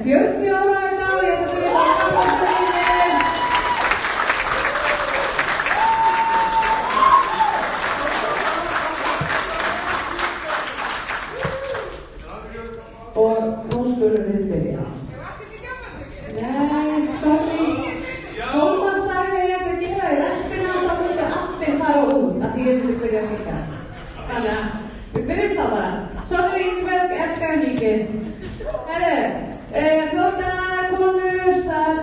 40 ára í dag, ég ætla að byrja að og nú skulum við byrja. Nei, sorry. Tómas sagði ég ætti að gefa í restina og þá myndi allir fara út að því ég myndi byrja að syngja. Þannig að við byrjum þá bara. Sorry, Ingberg, elskar mikið. Flottar konur, það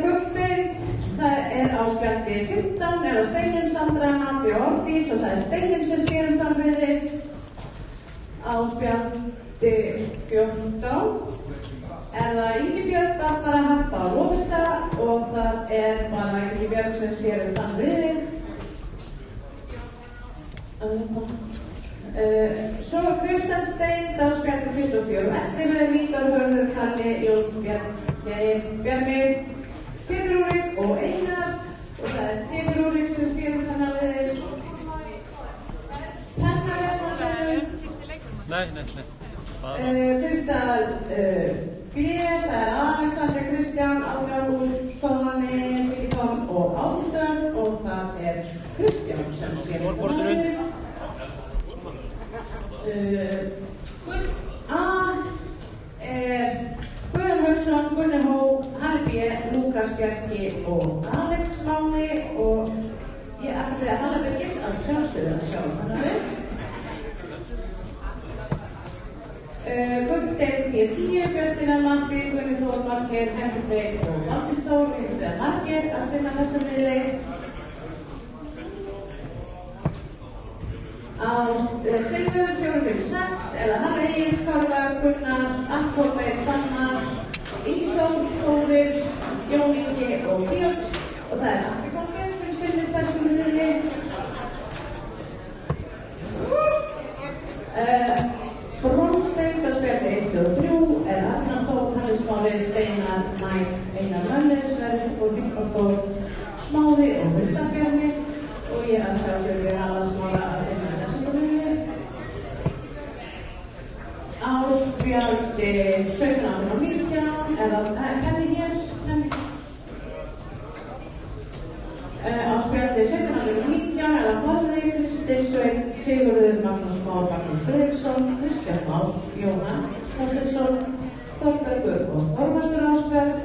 gullbind, það á spjaldi 15, á Steinum, Sandra, Nati og Ortís og það Steinum sem sér þann við á spjaldi 14 það Ingibjörg, Barbara, Harpa og Lovisa og það bara Ingibjörg sem sér þann við svo Kristján Steinn, þá spjaldi 24 Elliður, Vítor, Hörður, Kalli, Jón, Bjarmi, Pétur Úrik og Einar og það Pétur Úrik sem sér þann við Kristal B, það Alexander Kristján, Ágúst, Stóðanni, Sigitón og Ágústöf og það Kristján sem sér þann við Gull A Guðan Hauksson, Gunni Hó, Halli B, Lúkas Bjarki og Alex Máni og ég ætla að Halli Birgis að sjálfsögðu að sjá þannig við Gulldeild P10, Björnstína Matti, Gunni Þór, Margeir, Henry Freyr og Martin Þór, við höfum Margeir að sinna þessum miðli á Silfur, 456, eða Harri Egils, Kárvar, Gunnar, Akkólmeir, Fannar, Ingþór, Þórir, Jón Ingi og Björn og það Aftikólmeir sem sinnir þessum miðli Bronsdeild á spjaldi 1 og 3 Arnar Þór, Hannes Smári, Steinar, Mæk, Einar Mönner, Sverrir og Viktor Þór, Smári og Hulda Bjarni og ég að sjálfsögðu Hala Smára að sinna þessum miðli á spjaldi 17 og 19 eða henni hér á spjaldi 17 og 19 eða Hólði, Kristín Sveinn, Sigurður Magnús Már, Magnús Fredriksson, Kristján Már, Jóhann Þorsteinsson, Þórbergur og Þorvaldur Ásberg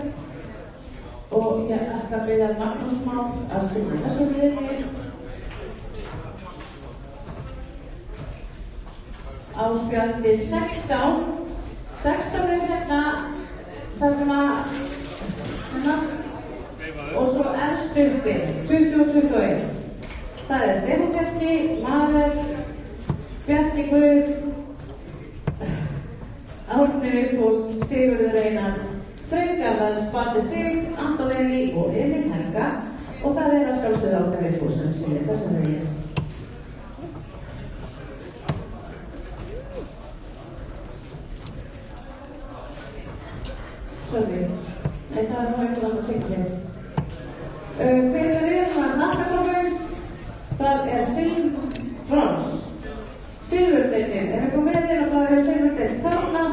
og ég ætla að biðja Magnús Már að sinna þessum miðli á spjaldi 16 hérna þar sem hérna og svo stuppi 20 og 21 það Stefán Bjarki, Marel Bjarki Guð Árni Vigfús, Sigurður Einar Freyr Garðars, Bandi Sig, Anton Eli og Emil Helga og það að sjálfsögðu Árni Vigfús sem sér þessum veginn Sorry, nei það nú eitthvað annað tekið. Hver það Snappatorfins? Það brons. Silfurdeildin, eitthvað með þér að það silfurdeild Tálna?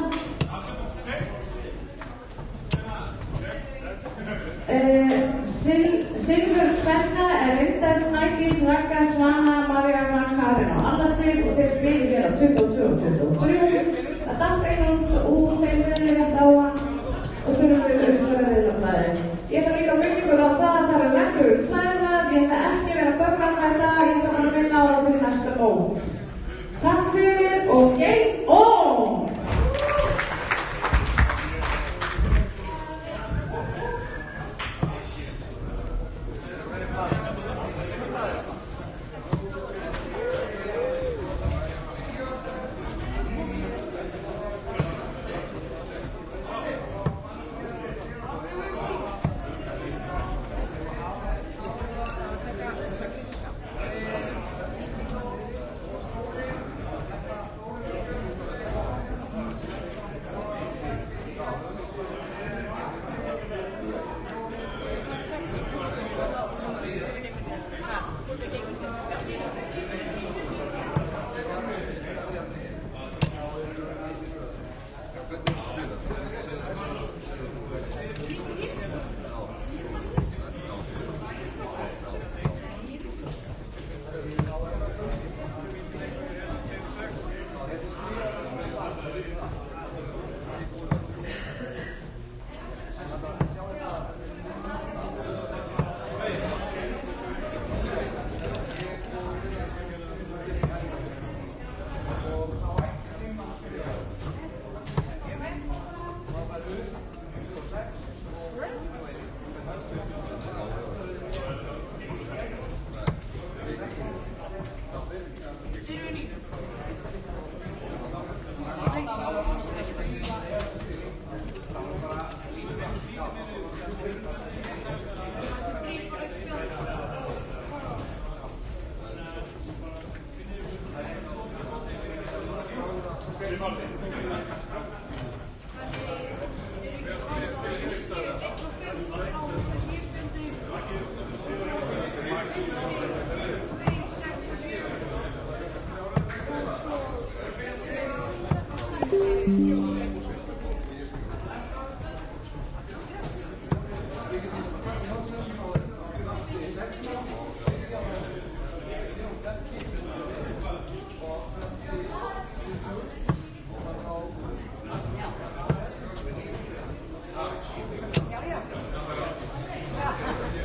Silfur kvenna Linda, Snædís, Ragga, Svana, Marja, Karin og Anna Sig og þeir spilir hér á 22 og 23. Það datt einhvern úr þeim viðlega þáan og þurfum við uppfæra viðlafnaði. Ég ætla líka að minna ykkur á það að það eru reglur klæðnar, ég ætla ekki vera að bögga það í dag, ég ætla bara að minna á það fyrir næsta mót. Takk fyrir og game on!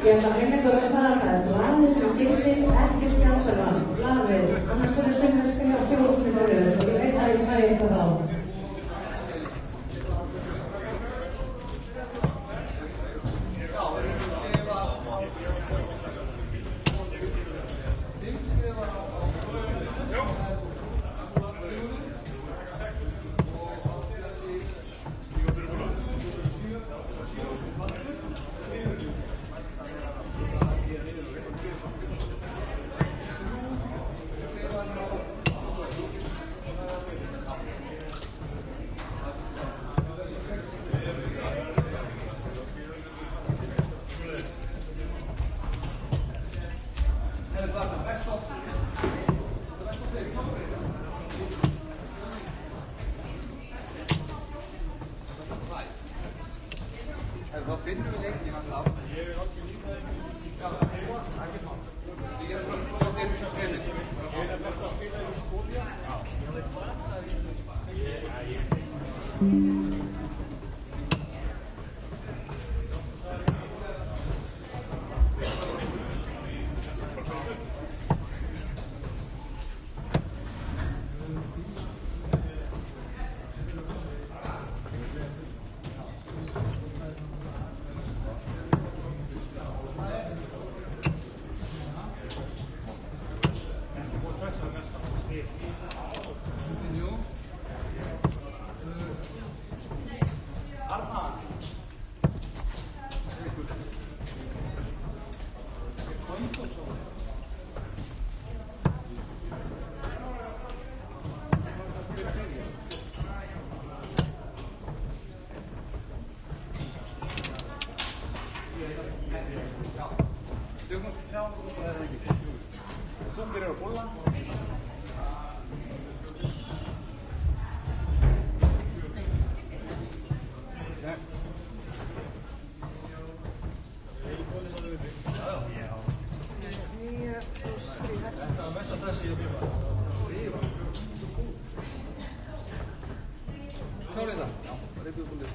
Ég ætla að einmitt að það er blaðið sem gildir ekki spjáltaðan, blaðið, annars verður sömur að skrifa 4 sinni röð og ég veit að ég fæ eitthvað á. Þá finnum við leikinn alltaf. Ég vil alltaf líka leikinn. Já, það er ekki mál. Ég er bara svo til þess að spila. Ég er bara að spila í skóli. Já. Ég er bara að Þú byrjar að bolla. Þetta var mest að þessi ég skrifa. Klárið það? Já, það er búið.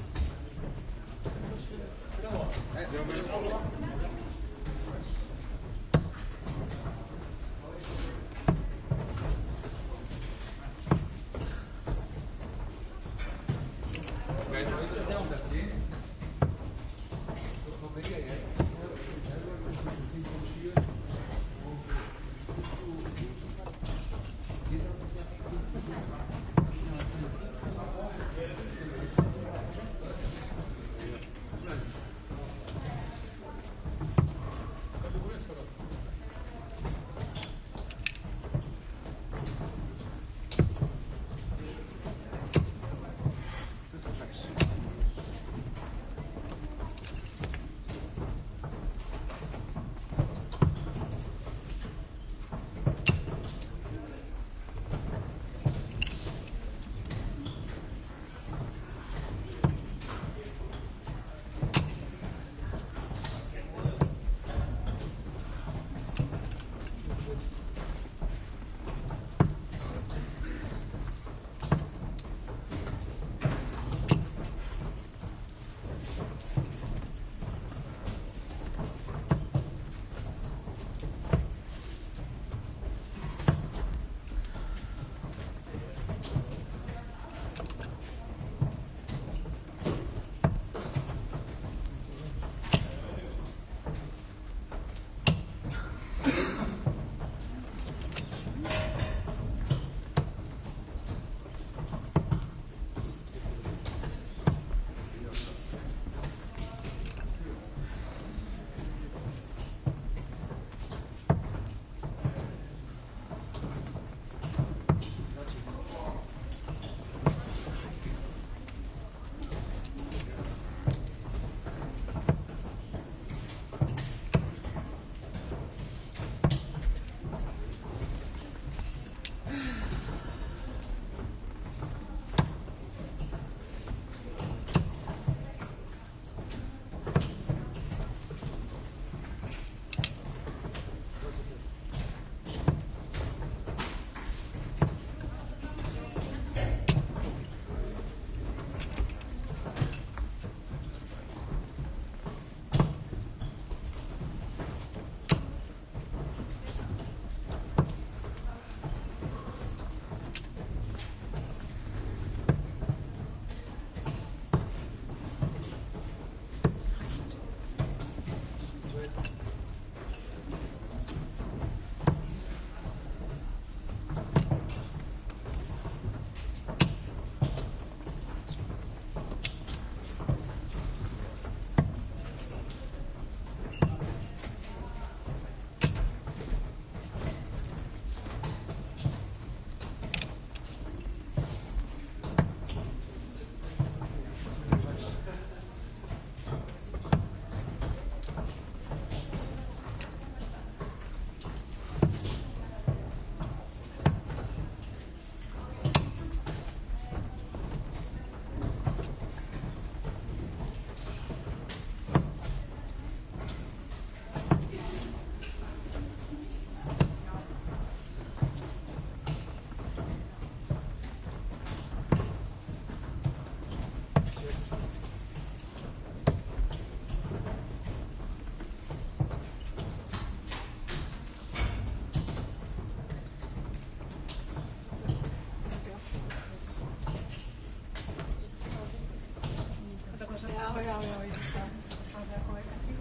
já, ég veit það. Það er komið kannski.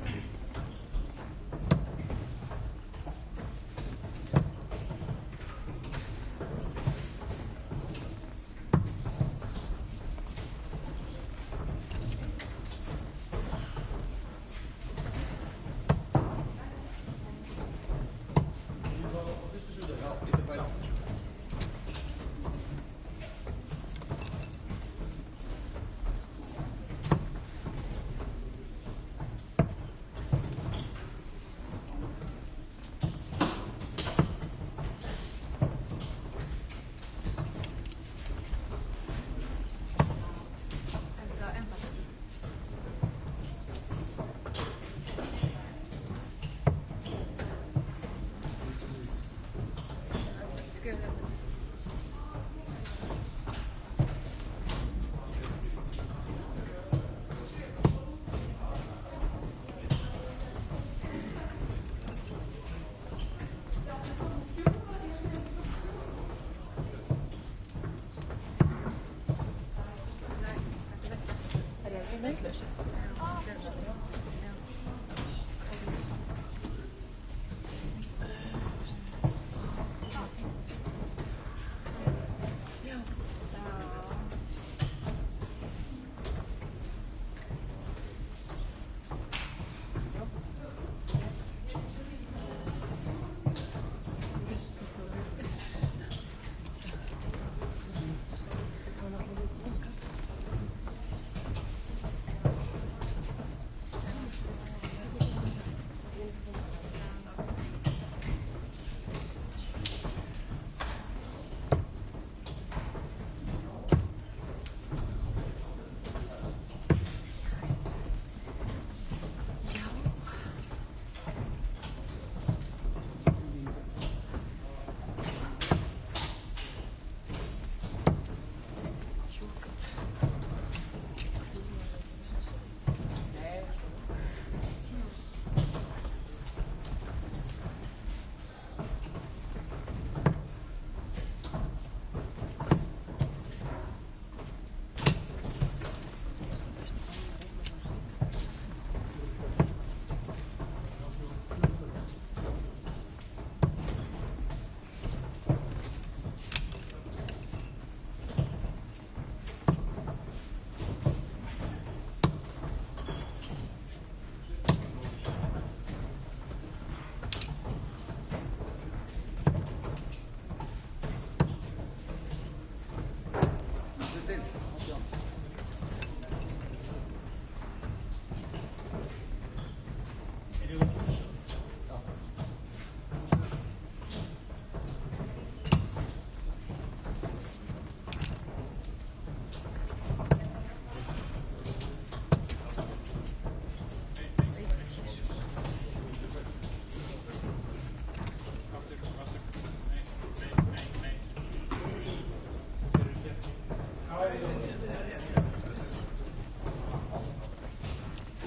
Myndlaus.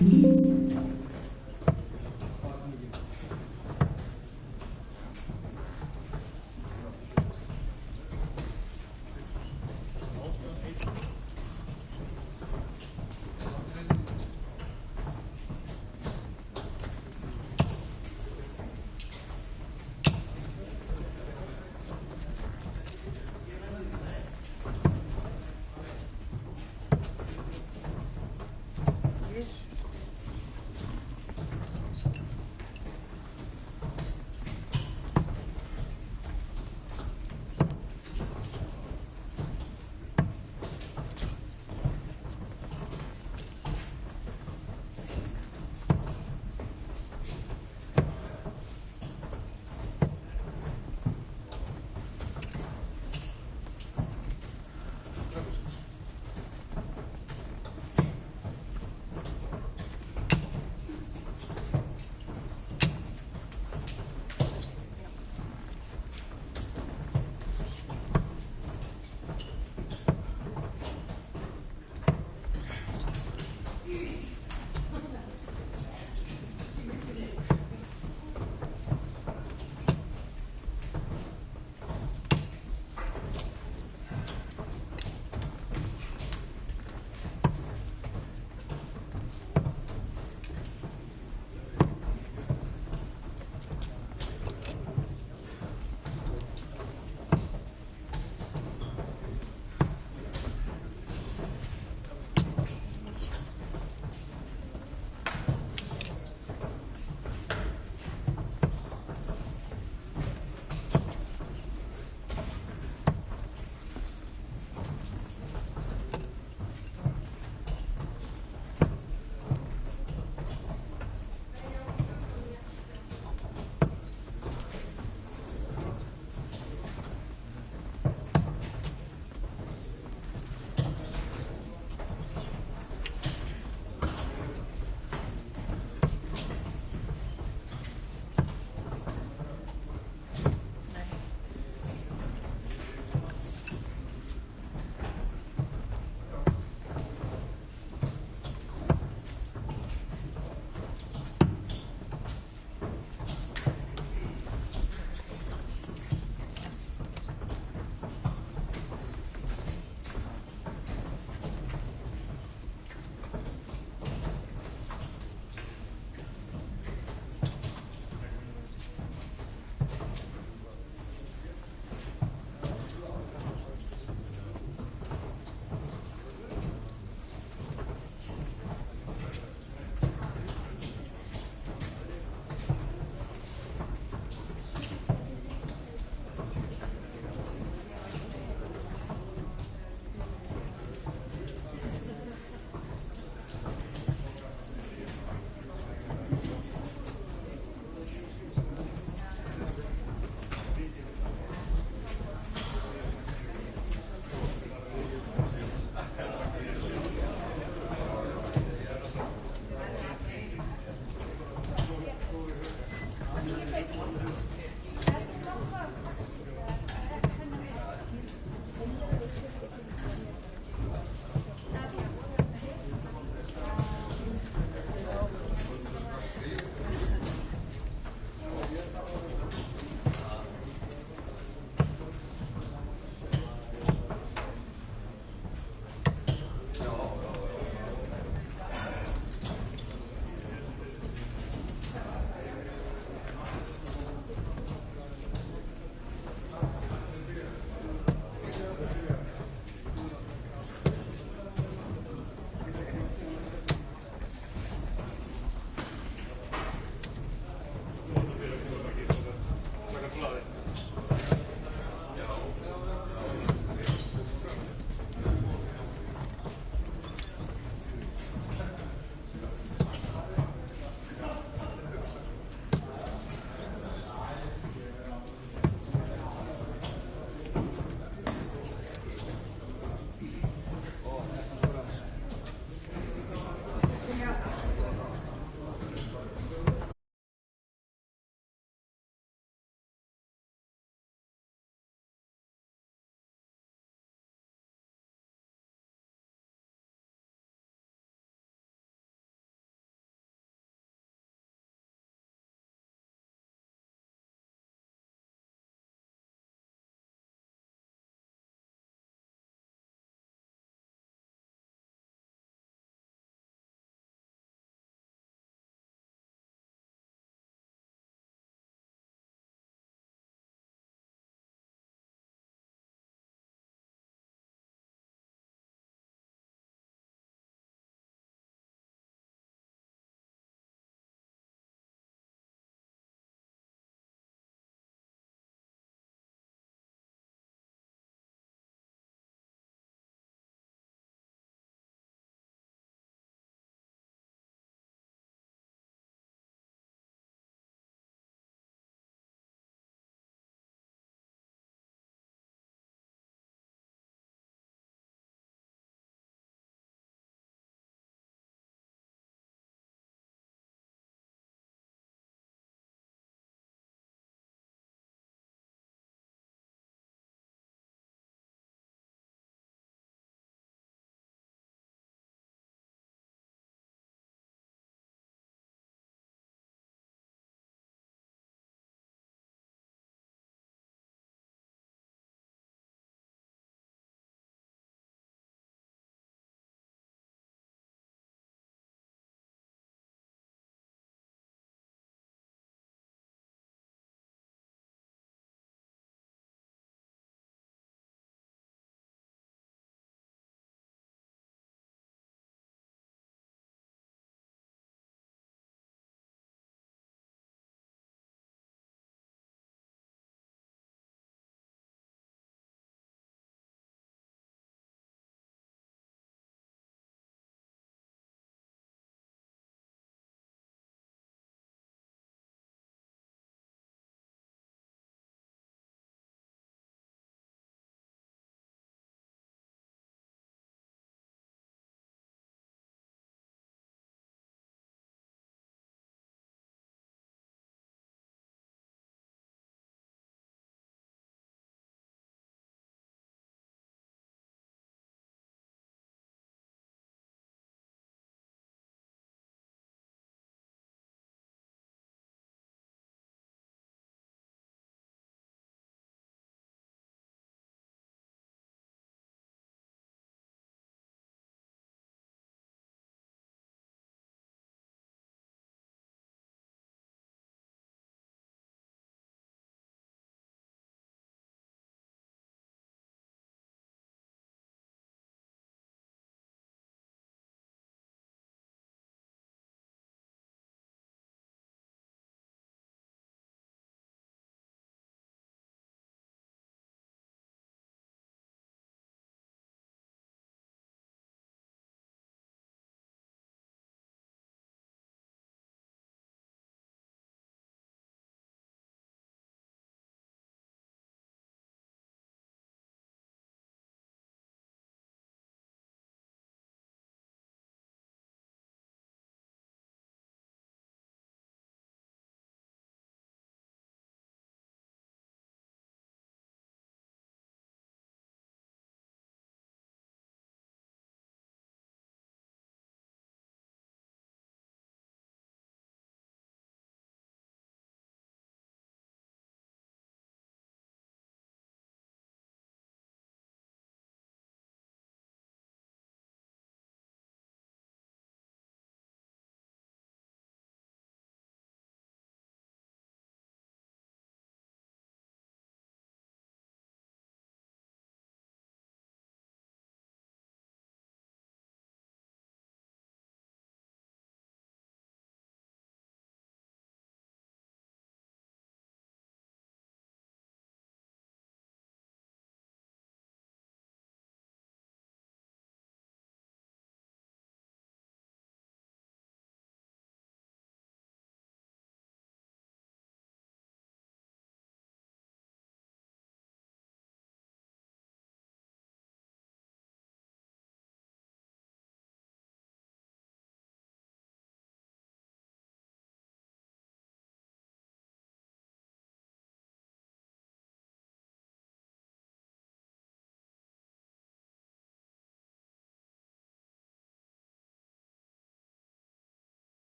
Thank you.